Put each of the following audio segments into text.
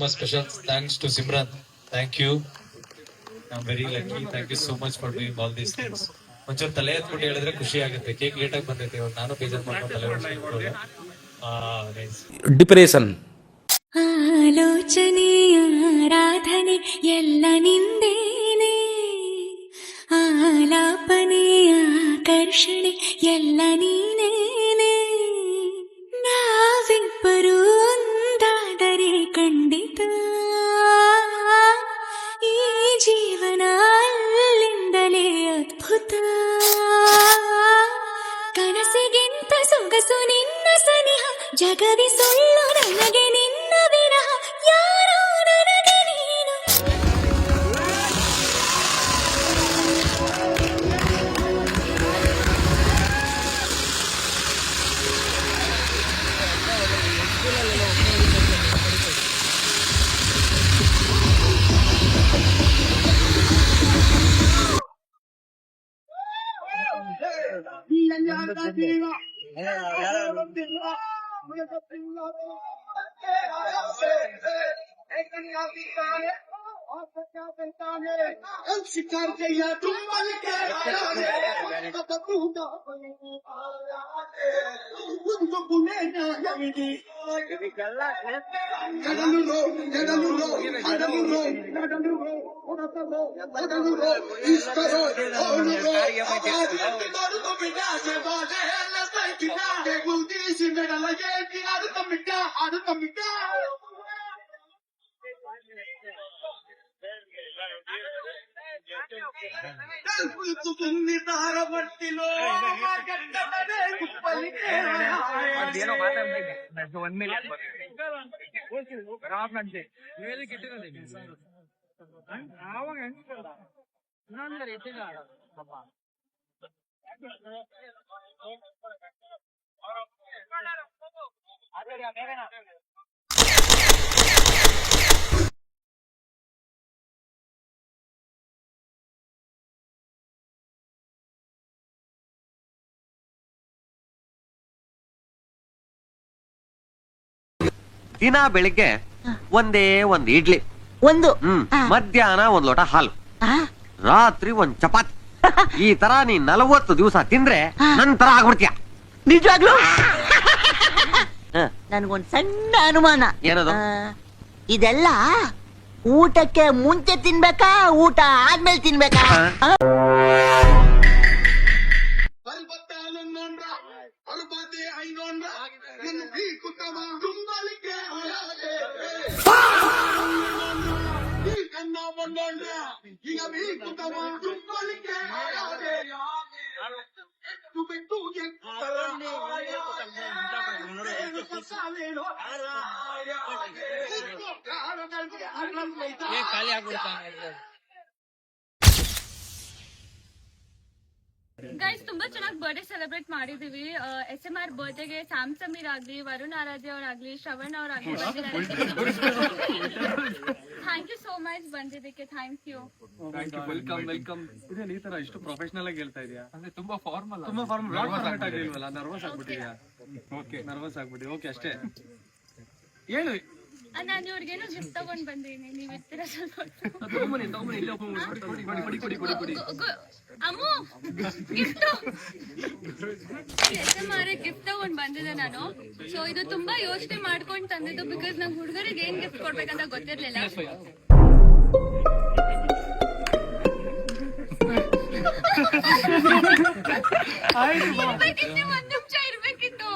much special thanks to Simran. Thank you. I'm very lucky. Thank you so much for doing all these things. ಒಂಚೂರು ತಲೆ ಎತ್ಬಿಟ್ಟು ಹೇಳಿದ್ರೆ ಖುಷಿ ಆಗುತ್ತೆ. Cake late ಆಗಿ ಬಂದೈತೆ ಇವತ್ತು, ನಾನು ಬೇಜಾರು ಮಾಡ್ಕೊಂಡು ತಲೆ ಓಡಿಸ್ಕೊಂಡು. ಡಿಪ್ರೆಷನ್ ಆಲೋಚನೆಯ ಆರಾಧನೆ ಎಲ್ಲ ನಿಂದೇನೆ, ಆಲಾಪನೆಯ ಆಕರ್ಷಣೆ ಎಲ್ಲ ನೀನೇನೆ. ನಾವಿಬ್ಬರು ಒಂದಾದರೆ ಖಂಡಿತ ಈ ಜೀವನ ಅಲ್ಲಿಂದಲೇ ಅದ್ಭುತ. ಕನಸಿಗಿಂತ ಸೊಗಸು ನಿನ್ನ ಸನಿಹ, ಜಗವಿ ಸುಳ್ಳು ನನಗೆ ನಿನ್ನ ವಿರಹ, ಯಾರೋ ನನಗೆ ನೀನು. ದಿನ ಬೆಳಿಗ್ಗೆ ಒಂದೇ ಒಂದ್ ಇಡ್ಲಿ, ಮಧ್ಯಾಹ್ನ ಒಂದ್ ಲೋಟ ಹಾಲು, ರಾತ್ರಿ ಒಂದ್ ಚಪಾತಿ. ಈ ತರ ನೀ 40 ದಿವಸ ತಿಂದ್ರೆ ನಂತರ ಆಗ್ಬಿಡ್ತೀಯ. ನಿಜವಾಗ್ಲು ನನ್ಗೊಂದ್ ಸಣ್ಣ ಅನುಮಾನ. ಏನದು? ಇದೆಲ್ಲ ಊಟಕ್ಕೆ ಮುಂಚೆ ತಿನ್ಬೇಕಾ, ಊಟ ಆದ್ಮೇಲೆ ತಿನ್ಬೇಕಾ? ಗೈಸ್, ತುಂಬಾ ಚೆನ್ನಾಗಿ ಬರ್ಡೇ ಸೆಲೆಬ್ರೇಟ್ ಮಾಡಿದೀವಿ. SMR ಬರ್ಡೇಗೆ ಸ್ಯಾಮ್ಸಮೀರ್ ಆಗ್ಲಿ, ವರುಣ್ ಆರಾಧ್ಯ ಅವರಾಗ್ಲಿ, ಶ್ರವಣ್ ಅವರಾಗ್ಲಿ ಬಂದಿದ್ದಾರೆ. ಥ್ಯಾಂಕ್ ಯು ಸೋ ಮಚ್ ಬಂದಿದ್ದಕ್ಕೆ. Thank you. ವೆಲ್ಕಮ್. ಇದೇನು ಈ ತರ ಇಷ್ಟು ಪ್ರೊಫೆಷನಲ್ ಆಗಿ ಹೇಳ್ತಾ ಇದೀಯಾ? ಅಂದ್ರೆ ತುಂಬಾ ಫಾರ್ಮಲ್ ಆಗಿಲ್ವಲ್ಲ? ನರ್ವಸ್ ಆಗ್ಬಿಟ್ಟಿದ್ಯಾ? ಓಕೆ, ನರ್ವಸ್ ಆಗ್ಬಿಟ್ಟು. ಓಕೆ, ಅಷ್ಟೇ ಹೇಳು. ನಾನು ಇವ್ರಿಗೇನೋ ಗಿಫ್ಟ್ ತಗೊಂಡ್ ಬಂದೀನಿ, ನೀವ್ ಇರ್ತೀರ ಸ್ವಲ್ಪ. ಅಮ್ಮು, ಗಿಫ್ಟ್ ಗಿಫ್ಟ್ ತಗೊಂಡ್ ಬಂದಿದ್ದೆ ನಾನು. ಸೊ ಇದು ತುಂಬಾ ಯೋಚನೆ ಮಾಡ್ಕೊಂಡ್ ತಂದಿದ್ದು, ಬಿಕಾಸ್ ನಂಗೆ ಹುಡುಗರಿಗೆ ಏನ್ ಗಿಫ್ಟ್ ಕೊಡ್ಬೇಕಂತ ಗೊತ್ತಿರ್ಲಿಲ್ಲ. ಒಂದ್ ನಿಮಿಷ ಇರ್ಬೇಕಿತ್ತು.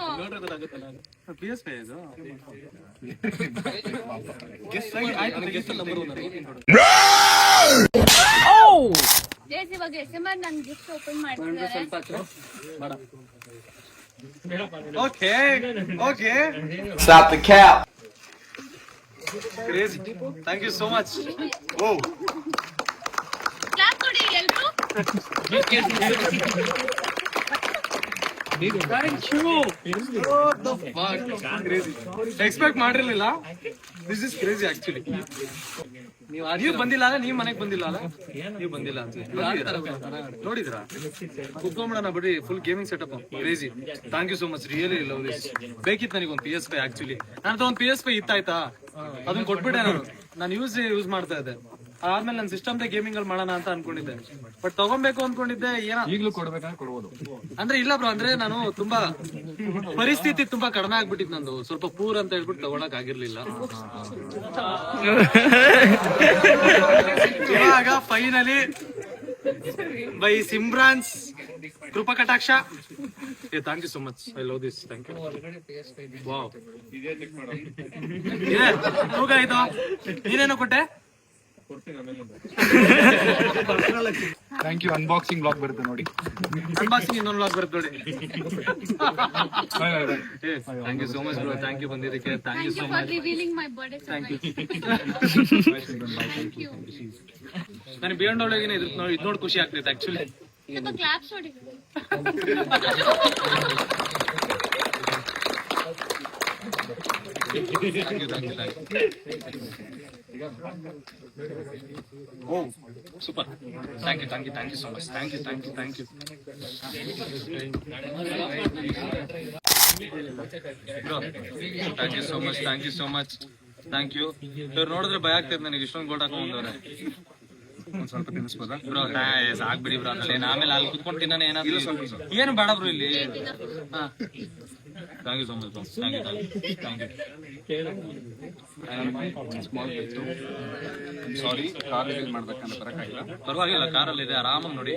ಇವಾಗ SMR ನನ್ ಗಿಫ್ಟ್ ಓಪನ್ ಮಾಡ್ತಿದ್ದಾರೆ. Okay. Stop the cap. Crazy. Thank you so much. Whoa. Clap ಕೊಡಿ ಎಲ್ರು. ಎಕ್ಸ್ಪೆಕ್ಟ್ ಮಾಡಿರ್ಲಿಲ್ಲ. This is crazy actually. ನೀವು ಬಂದಿಲ್ಲ ಅಲ್ಲ, ನೀವ್ ಮನೆಗ್ ಬಂದಿಲ್ಲ ಅಲ್ಲ, ನೀವ್ ಬಂದಿಲ್ಲ ಅಂತ ನೋಡಿದ್ರಾ? ಕುತ್ಕೊಂಡ್ಬಿಡೋಣ ಬಿಡಿ, full gaming setup crazy. Thank you so much, really love this. ಬೇಕಿತ್ತು ನನಗೆ ಒಂದು PS5 ಆಕ್ಚುಲಿ. ನನ್ನ ಒಂದು PS5 ಇತ್ತಾಯ್ತಾ, ಅದನ್ನ ಕೊಟ್ಬಿಟ್ಟೆ ನಾನು ಯೂಸ್ ಮಾಡ್ತಾ ಇದ್ದೆ. ಆದ್ಮೇಲೆ ನನ್ನ ಸಿಸ್ಟಮ್ ಗೇಮಿಂಗ್ ಅಲ್ಲಿ ಮಾಡೋಣ ಅಂತ ಅನ್ಕೊಂಡಿದ್ದೆ, ಬಟ್ ತಗೊಬೇಕು ಅನ್ಕೊಂಡಿದ್ದೆ. ಏನೋ ಈಗಲೂ ಕೊಡ್ಬೇಕಂದ್ರೆ ಕೊಡ್ಬೋದು ಅಂದ್ರೆ ಇಲ್ಲ ಬ್ರೋ, ಅಂದ್ರೆ ನಾನು ತುಂಬಾ ಪರಿಸ್ಥಿತಿ ತುಂಬಾ ಕಡಿಮೆ ಆಗ್ಬಿಟ್ಟಿದ್ ನಂದು, ಸ್ವಲ್ಪ ಪೂರ್ ಅಂತ ಹೇಳ್ಬಿಟ್ಟು ತಗೊಳಕ್ ಆಗಿರ್ಲಿಲ್ಲ. ಇವಾಗ ಫೈನಲಿ ಬೈ ಸಿಮ್ರಾನ್ಸ್ ಕೃಪಾ ಕಟಾಕ್ಷ. Thank you so much, I love this. Thank you. Wow, ಹೋಗಾಯ್ತು. ನೀನೇನೋ ಕೊಟ್ಟೆ? Thank you. ಅನ್ಬಾಕ್ಸಿಂಗ್ ಬ್ಲಾಗ್ ಬರುತ್ತೆ ನೋಡಿ. ಅನ್ಬಾಕ್ಸಿಂಗ್ ಇನ್ನೊಂದು ಬ್ಲಾಗ್ ಬರುತ್ತೆ ನೋಡಿ. Thank you so much bro, thank you ಬಂದಿದ್ದಕ್ಕೆ. Thank you so for much. revealing my birthday thank you. Thank you. ನನಗೆ BMW ಇದು ನೋಡಿ ಖುಷಿ ಆಗ್ತೈತೆ ಆಕ್ಚುಲಿ. ಸ್ವಲ್ಪ ಕ್ಲಾಪ್ಸ್ ಹೊಡಿ. Oh super, thank you so much. Thank you. Thank you so much. ಇವ್ರು ನೋಡಿದ್ರೆ ಭಯ ಆಗ್ತೈತೆ ನನಗೆ, ಇಷ್ಟೊಂದು ಗೋಲ್ಡ್ ಹಾಕೊಂಡ್ರೆ. ಒಂದ್ ಸ್ವಲ್ಪ ತಿನ್ನಿಸ್ಬೋದಾ ಬ್ರೋ? ಸಾಕ್ಬಿಡಿ ಬ್ರೋ, ಆಮೇಲೆ ಅಲ್ಲಿ ಕುತ್ಕೊಂಡು ತಿನ್ನ ಏನಾದ್ರು ಏನು ಬೇಡ ಬ್ರೋ ಇಲ್ಲಿ. Thank you so much bro, thank you. Sorry, car use ಮಾಡ್ಬೇಕಂತ ಬರಕ್ಕಾಗಿಲ್ಲ. ಪರವಾಗಿಲ್ಲ, ಕಾರಲ್ಲಿ ಇದೆ, ಆರಾಮಾಗಿ ನೋಡಿ.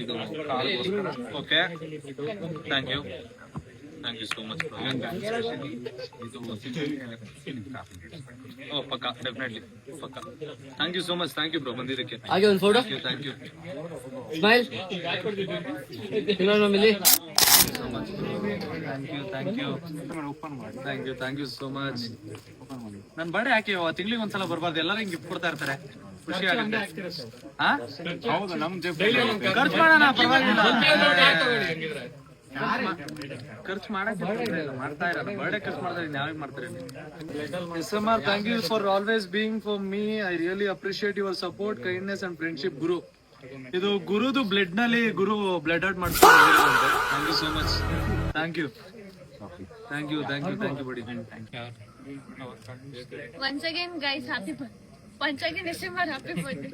ಇದು car. Okay, thank you so much bro. Oh ಪಕ್ಕ, ಡೆಫಿನೆಟ್ಲಿ ಪಕ್ಕ. Thank you so much, thank you bro ಬಂದಿದ್ದಕ್ಕೆ. ಹಾಗೆ ಒಂದು photo, thank you. Smile. Thank you so much. ನನ್ ಬರ್ಡೇ ಯಾಕೆ ತಿಂಗಳಿಗೆ ಒಂದ್ಸಲ ಬರ್ಬಾರ್ದು? ಎಲ್ಲರೂ ಹಿಂಗ್ ಗಿಫ್ಟ್ ಕೊಡ್ತಾ ಇರ್ತಾರೆ, ಖುಷಿ ಆಗುತ್ತೆ. ಹೌದು, ನಮ್ ಖರ್ಚು ಮಾಡೋಣ, ಪರವಾಗಿಲ್ಲ. ಖರ್ಚು ಮಾಡ್ತಾ ಇರಲ್ಲ, ಬರ್ಡೇ ಖರ್ಚು ಮಾಡ್ತಾರೆ, ಯಾವಾಗ ಮಾಡ್ತಾರೆ? SMR, thank you for always being for me. I really appreciate your support, kindness and friendship. ಗುರು, ಇದು ಗುರುದು ಬ್ಲಡ್ ನಲ್ಲಿ ಗುರು ಬ್ಲಡ್ ಔಟ್ ಮಾಡ್ತಾರೆ. Thank you so much. Thank you buddy. Once again guys, happy birthday. Once again SMR, happy birthday.